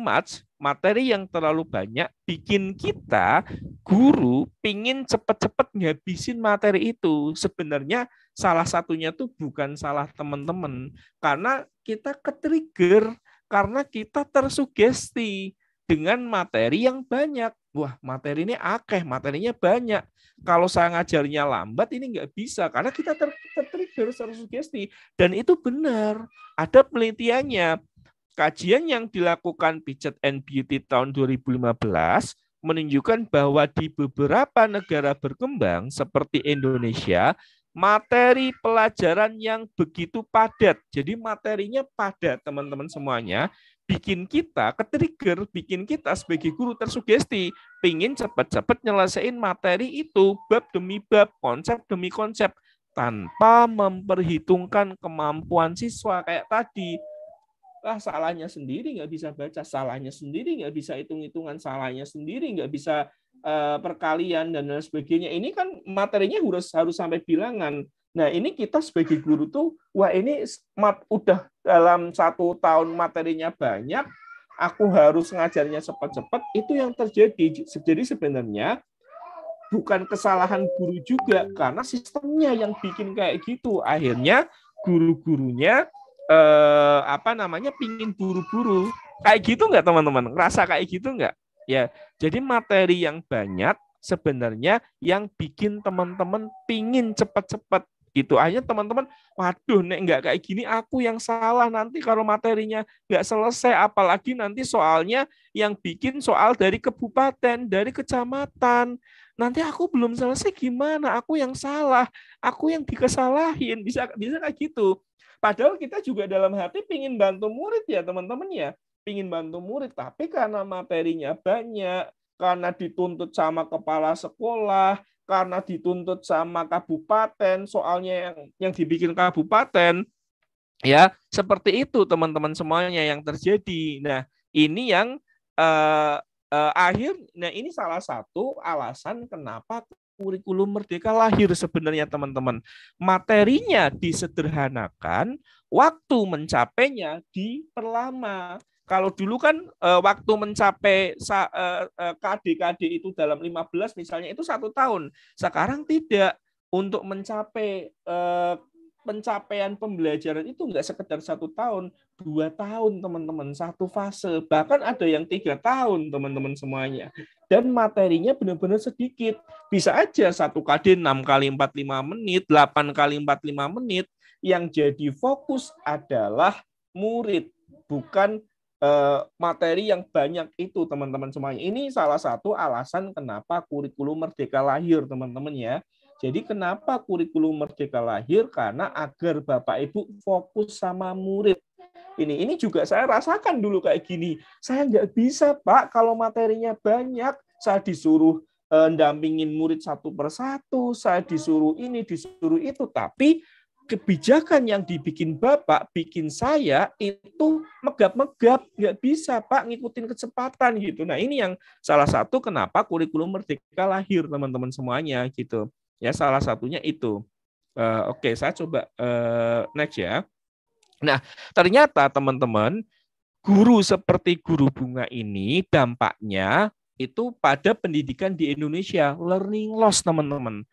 much, materi yang terlalu banyak bikin kita guru pingin cepet-cepet ngabisin materi itu. Sebenarnya salah satunya tuh bukan salah teman-teman, karena kita ke-trigger, karena kita tersugesti dengan materi yang banyak. Wah, materi ini akeh, materinya banyak. Kalau saya ngajarnya lambat, ini nggak bisa, karena kita ter-trigger, tersugesti. Dan itu benar, ada penelitiannya. Kajian yang dilakukan Piaget and Beauty tahun 2015 menunjukkan bahwa di beberapa negara berkembang seperti Indonesia, materi pelajaran yang begitu padat, jadi materinya padat teman-teman semuanya, bikin kita ke-trigger, bikin kita sebagai guru tersugesti, pingin cepat-cepat nyelesain materi itu, bab demi bab, konsep demi konsep, tanpa memperhitungkan kemampuan siswa kayak tadi. Salahnya sendiri nggak bisa baca, salahnya sendiri nggak bisa hitung-hitungan, salahnya sendiri nggak bisa perkalian dan lain sebagainya. Ini kan materinya harus sampai bilangan. Nah ini kita sebagai guru tuh, wah ini udah dalam 1 tahun materinya banyak, aku harus ngajarnya cepat-cepat, itu yang terjadi. Jadi sebenarnya bukan kesalahan guru juga, karena sistemnya yang bikin kayak gitu. Akhirnya guru-gurunya pingin buru-buru. Kayak gitu nggak teman-teman? Ngerasa kayak gitu nggak? Ya, jadi materi yang banyak sebenarnya yang bikin teman-teman pingin cepat-cepat gitu. Akhirnya teman-teman, waduh, nek nggak kayak gini aku yang salah nanti kalau materinya nggak selesai. Apalagi nanti soalnya yang bikin soal dari kabupaten, dari kecamatan. Nanti aku belum selesai gimana? Aku yang salah, aku yang dikesalahin. Bisa kayak gitu. Padahal kita juga dalam hati pingin bantu murid ya teman-teman ya. Pingin bantu murid, tapi karena materinya banyak, karena dituntut sama kepala sekolah, karena dituntut sama kabupaten, soalnya yang dibikin kabupaten, ya seperti itu teman-teman semuanya yang terjadi. Nah ini yang nah ini salah satu alasan kenapa kurikulum Merdeka lahir sebenarnya teman-teman. Materinya disederhanakan, waktu mencapainya diperlama. Kalau dulu kan waktu mencapai KD-KD itu dalam 15 misalnya itu 1 tahun. Sekarang tidak. Untuk mencapai pencapaian pembelajaran itu nggak sekedar 1 tahun, 2 tahun teman-teman, 1 fase, bahkan ada yang 3 tahun teman-teman semuanya. Dan materinya benar-benar sedikit. Bisa aja 1 KD 6 kali 45 menit, 8 kali 45 menit. Yang jadi fokus adalah murid, bukan materi yang banyak itu teman-teman semuanya. Ini salah satu alasan kenapa kurikulum Merdeka lahir teman-teman ya. Jadi kenapa kurikulum Merdeka lahir? Karena agar Bapak Ibu fokus sama murid. Ini juga saya rasakan dulu kayak gini. Saya nggak bisa Pak kalau materinya banyak. Saya disuruh dampingin murid 1 persatu. Saya disuruh ini, disuruh itu. Tapi kebijakan yang dibikin Bapak, bikin saya itu megap-megap. Nggak bisa Pak ngikutin kecepatan gitu. Nah ini yang salah satu kenapa kurikulum Merdeka lahir teman-teman semuanya gitu. Ya, salah satunya itu. Oke, saya coba next ya. Nah, ternyata teman-teman, guru seperti guru bunga ini dampaknya itu pada pendidikan di Indonesia, learning loss teman-teman.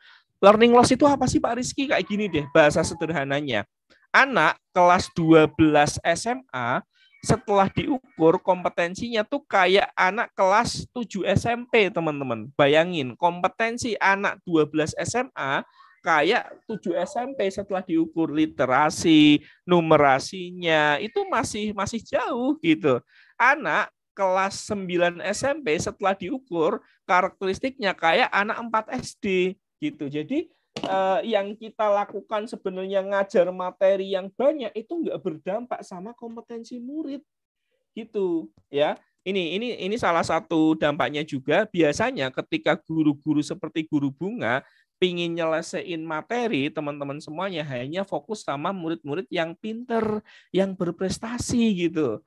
Learning loss itu apa sih Pak Rizky? Kayak gini deh, bahasa sederhananya. Anak kelas 12 SMA setelah diukur kompetensinya tuh kayak anak kelas 7 SMP, teman-teman. Bayangin, kompetensi anak 12 SMA kayak 7 SMP setelah diukur literasi, numerasinya itu masih jauh gitu. Anak kelas 9 SMP setelah diukur karakteristiknya kayak anak 4 SD gitu. Jadi yang kita lakukan sebenarnya ngajar materi yang banyak itu nggak berdampak sama kompetensi murid gitu ya. Ini salah satu dampaknya juga. Biasanya ketika guru-guru seperti guru bunga pingin nyelesain materi, teman-teman semuanya hanya fokus sama murid-murid yang pinter, yang berprestasi gitu.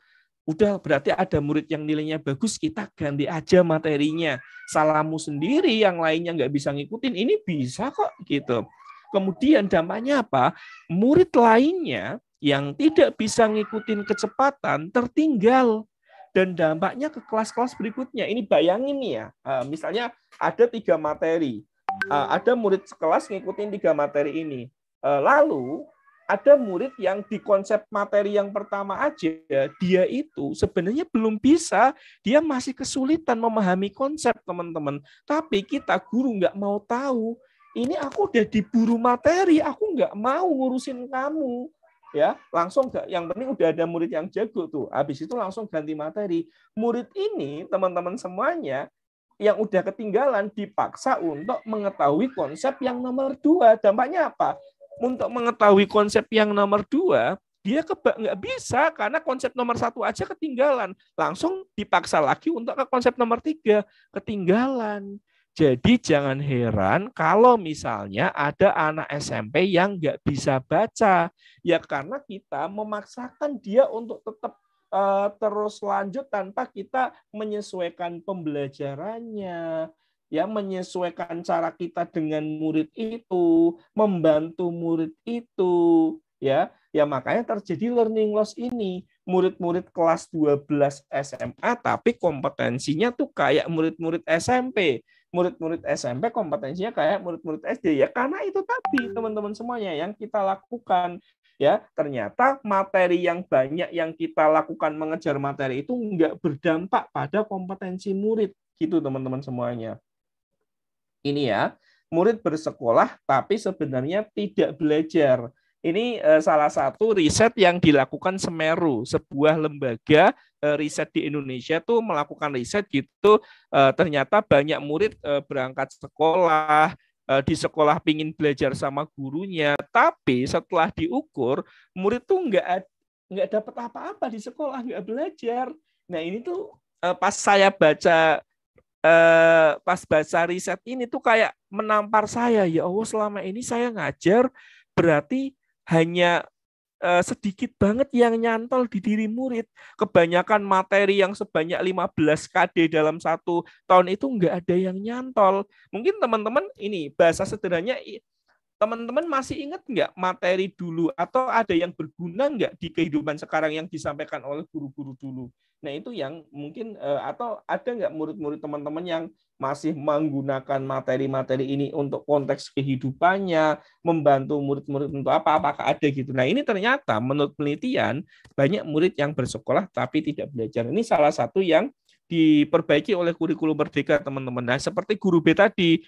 Udah berarti ada murid yang nilainya bagus, kita ganti aja materinya. Salahmu sendiri, yang lainnya nggak bisa ngikutin, ini bisa kok gitu. Kemudian dampaknya apa? Murid lainnya yang tidak bisa ngikutin kecepatan tertinggal. dan dampaknya ke kelas-kelas berikutnya. Ini bayangin nih ya, misalnya ada 3 materi, ada murid sekelas ngikutin 3 materi ini. Lalu ada murid yang di konsep materi yang pertama aja, dia itu sebenarnya belum bisa, dia masih kesulitan memahami konsep, teman-teman. Tapi kita guru nggak mau tahu, ini aku udah diburu materi, aku nggak mau ngurusin kamu. Ya, langsung nggak, yang penting udah ada murid yang jago tuh. Habis itu langsung ganti materi. Murid ini, teman-teman semuanya, yang udah ketinggalan dipaksa untuk mengetahui konsep yang nomor 2. Dampaknya apa? Untuk mengetahui konsep yang nomor 2, dia nggak bisa karena konsep nomor 1 aja ketinggalan. Langsung dipaksa lagi untuk ke konsep nomor 3, ketinggalan. Jadi jangan heran kalau misalnya ada anak SMP yang nggak bisa baca. Ya karena kita memaksakan dia untuk tetap terus lanjut tanpa kita menyesuaikan pembelajarannya, ya, menyesuaikan cara kita dengan murid itu, membantu murid itu, ya. Ya makanya terjadi learning loss ini. Murid-murid kelas 12 SMA tapi kompetensinya tuh kayak murid-murid SMP. Murid-murid SMP kompetensinya kayak murid-murid SD, ya karena itu tadi teman-teman semuanya yang kita lakukan. Ya, ternyata materi yang banyak yang kita lakukan mengejar materi itu nggak berdampak pada kompetensi murid, gitu teman-teman semuanya. Ini ya, murid bersekolah tapi sebenarnya tidak belajar. Ini salah satu riset yang dilakukan Semeru, sebuah lembaga riset di Indonesia tuh melakukan riset gitu. Ternyata banyak murid berangkat sekolah, di sekolah pingin belajar sama gurunya, tapi setelah diukur murid tuh nggak dapat apa-apa di sekolah, nggak belajar. Nah ini tuh pas saya baca pas baca riset ini tuh kayak menampar saya, ya Allah, selama ini saya ngajar berarti hanya sedikit banget yang nyantol di diri murid. Kebanyakan materi yang sebanyak 15 KD dalam 1 tahun itu nggak ada yang nyantol. Mungkin teman-teman ini bahasa sederhananya, teman-teman masih ingat nggak materi dulu atau ada yang berguna nggak di kehidupan sekarang yang disampaikan oleh guru-guru dulu? Nah itu yang mungkin atau ada nggak murid-murid teman-teman yang masih menggunakan materi-materi ini untuk konteks kehidupannya, membantu murid-murid untuk apa? Apakah ada gitu? Nah ini ternyata menurut penelitian banyak murid yang bersekolah tapi tidak belajar. Ini salah satu yang diperbaiki oleh kurikulum Merdeka, teman-teman. Nah seperti guru B tadi,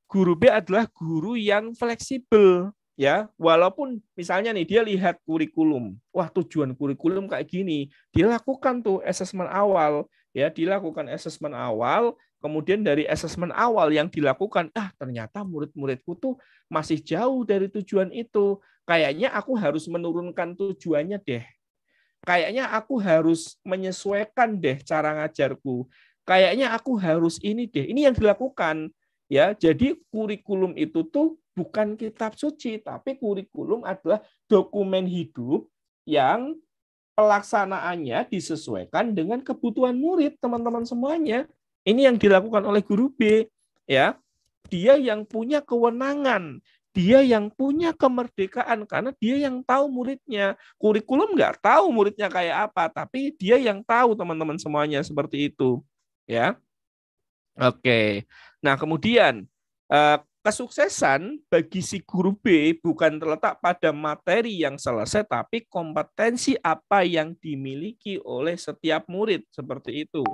guru B adalah guru yang fleksibel, ya. Walaupun misalnya nih dia lihat kurikulum, wah tujuan kurikulum kayak gini, dia lakukan tuh asesmen awal, ya, dilakukan asesmen awal, kemudian dari asesmen awal yang dilakukan, ternyata murid-muridku tuh masih jauh dari tujuan itu. Kayaknya aku harus menurunkan tujuannya deh. Kayaknya aku harus menyesuaikan deh cara ngajarku. Kayaknya aku harus ini deh. Ini yang dilakukan. Ya, jadi kurikulum itu tuh bukan kitab suci, tapi kurikulum adalah dokumen hidup yang pelaksanaannya disesuaikan dengan kebutuhan murid, teman-teman semuanya. Ini yang dilakukan oleh guru B, ya. Dia yang punya kewenangan, dia yang punya kemerdekaan karena dia yang tahu muridnya. Kurikulum nggak tahu muridnya kayak apa, tapi dia yang tahu, teman-teman semuanya, seperti itu, ya. Oke. Nah, kemudian kesuksesan bagi si guru B bukan terletak pada materi yang selesai, tapi kompetensi apa yang dimiliki oleh setiap murid. Seperti itu,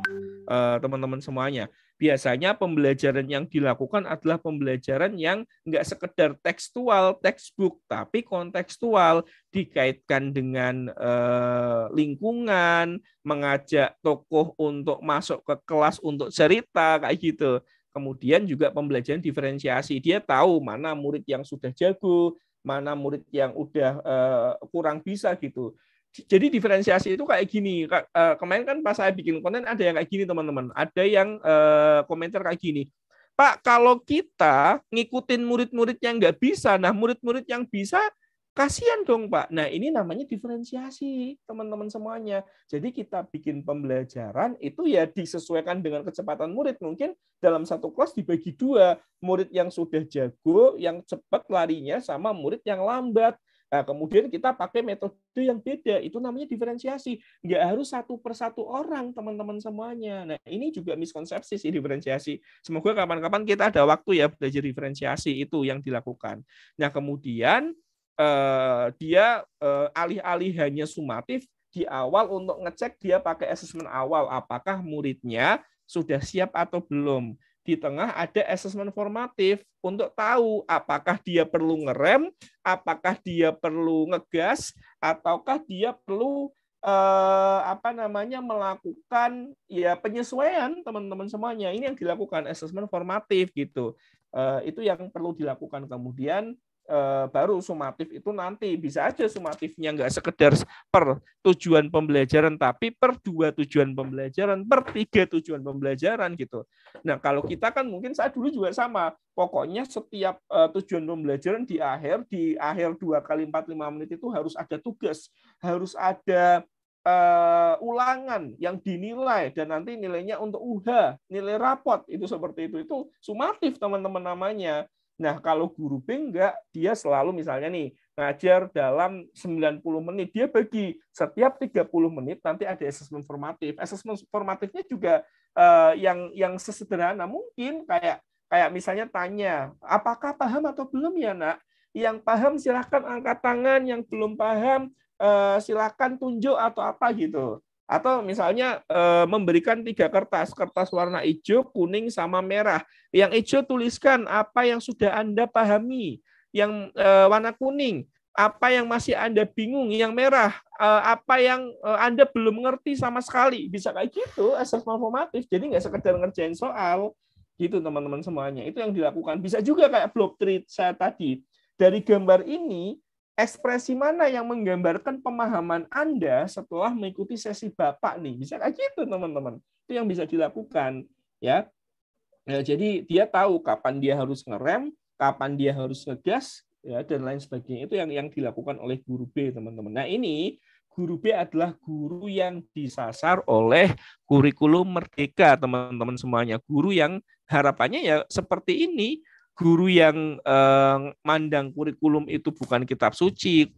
teman-teman semuanya. Biasanya pembelajaran yang dilakukan adalah pembelajaran yang nggak sekedar tekstual, textbook, tapi kontekstual, dikaitkan dengan lingkungan, mengajak tokoh untuk masuk ke kelas untuk cerita, kayak gitu. Kemudian juga pembelajaran diferensiasi. Dia tahu mana murid yang sudah jago, mana murid yang udah kurang bisa gitu. Jadi diferensiasi itu kayak gini. Kemarin kan pas saya bikin konten ada yang kayak gini, teman-teman. Ada yang komentar kayak gini. Pak, kalau kita ngikutin murid-murid yang nggak bisa, nah murid-murid yang bisa, kasihan dong, Pak. Nah, ini namanya diferensiasi, teman-teman semuanya. Jadi kita bikin pembelajaran itu ya disesuaikan dengan kecepatan murid. Mungkin dalam satu kelas dibagi 2, murid yang sudah jago, yang cepat larinya, sama murid yang lambat. Nah, kemudian kita pakai metode yang beda, itu namanya diferensiasi. Nggak harus satu persatu orang, teman-teman semuanya. Nah, ini juga miskonsepsi sih diferensiasi. Semoga kapan-kapan kita ada waktu ya belajar diferensiasi, itu yang dilakukan. Nah, kemudian dia alih-alih hanya sumatif, di awal untuk ngecek dia pakai asesmen awal, apakah muridnya sudah siap atau belum. Di tengah ada asesmen formatif untuk tahu apakah dia perlu ngerem, apakah dia perlu ngegas, ataukah dia perlu melakukan ya penyesuaian, teman-teman semuanya. Ini yang dilakukan asesmen formatif gitu. Itu yang perlu dilakukan. Kemudian baru sumatif itu nanti bisa aja sumatifnya nggak sekedar per tujuan pembelajaran, tapi per 2 tujuan pembelajaran, per 3 tujuan pembelajaran gitu. Nah, kalau kita kan mungkin saya dulu juga sama, pokoknya setiap tujuan pembelajaran di akhir 2 kali 45 menit itu harus ada tugas, harus ada ulangan yang dinilai, dan nanti nilainya untuk UH, nilai rapot, itu seperti itu sumatif teman-teman namanya. Nah, kalau guru B enggak, dia selalu misalnya nih, ngajar dalam 90 menit, dia bagi setiap 30 menit nanti ada asesmen formatif. Asesmen formatifnya juga yang sesederhana mungkin, kayak misalnya tanya, apakah paham atau belum ya, Nak? Yang paham silakan angkat tangan, yang belum paham silakan tunjuk atau apa gitu. Atau misalnya memberikan 3 kertas warna hijau, kuning, sama merah. Yang hijau tuliskan apa yang sudah Anda pahami. Yang warna kuning, apa yang masih Anda bingung. Yang merah, apa yang Anda belum mengerti sama sekali. Bisa kayak gitu, asesmen formatif. Jadi nggak sekedar ngerjain soal. Gitu teman-teman semuanya. Itu yang dilakukan. Bisa juga kayak block treat saya tadi. Dari gambar ini, ekspresi mana yang menggambarkan pemahaman Anda setelah mengikuti sesi Bapak nih? Bisa kayak gitu, teman-teman. Itu yang bisa dilakukan, ya. Nah, jadi dia tahu kapan dia harus ngerem, kapan dia harus ngegas, ya, dan lain sebagainya. Itu yang dilakukan oleh guru B, teman-teman. Nah, ini guru B adalah guru yang disasar oleh kurikulum Merdeka, teman-teman semuanya. Guru yang harapannya ya seperti ini. Guru yang mandang kurikulum itu bukan kitab suci,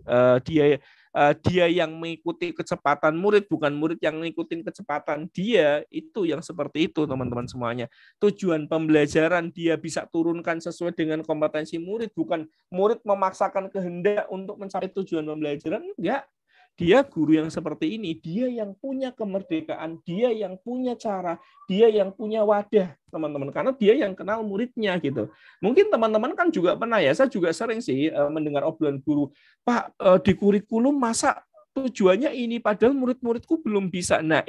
dia yang mengikuti kecepatan murid, bukan murid yang mengikuti kecepatan dia, itu yang seperti itu, teman-teman semuanya. Tujuan pembelajaran dia bisa turunkan sesuai dengan kompetensi murid, bukan murid memaksakan kehendak untuk mencapai tujuan pembelajaran, enggak. Dia guru yang seperti ini, dia yang punya kemerdekaan, dia yang punya cara, dia yang punya wadah, teman-teman, karena dia yang kenal muridnya gitu. Mungkin teman-teman kan juga pernah ya, saya juga sering sih mendengar obrolan guru, Pak, di kurikulum masa tujuannya ini, padahal murid-muridku belum bisa. Nah,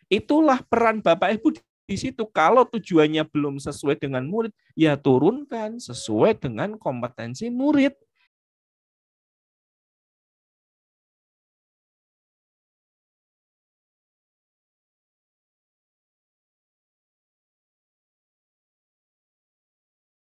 itulah peran Bapak Ibu di situ. Kalau tujuannya belum sesuai dengan murid, ya turunkan sesuai dengan kompetensi murid.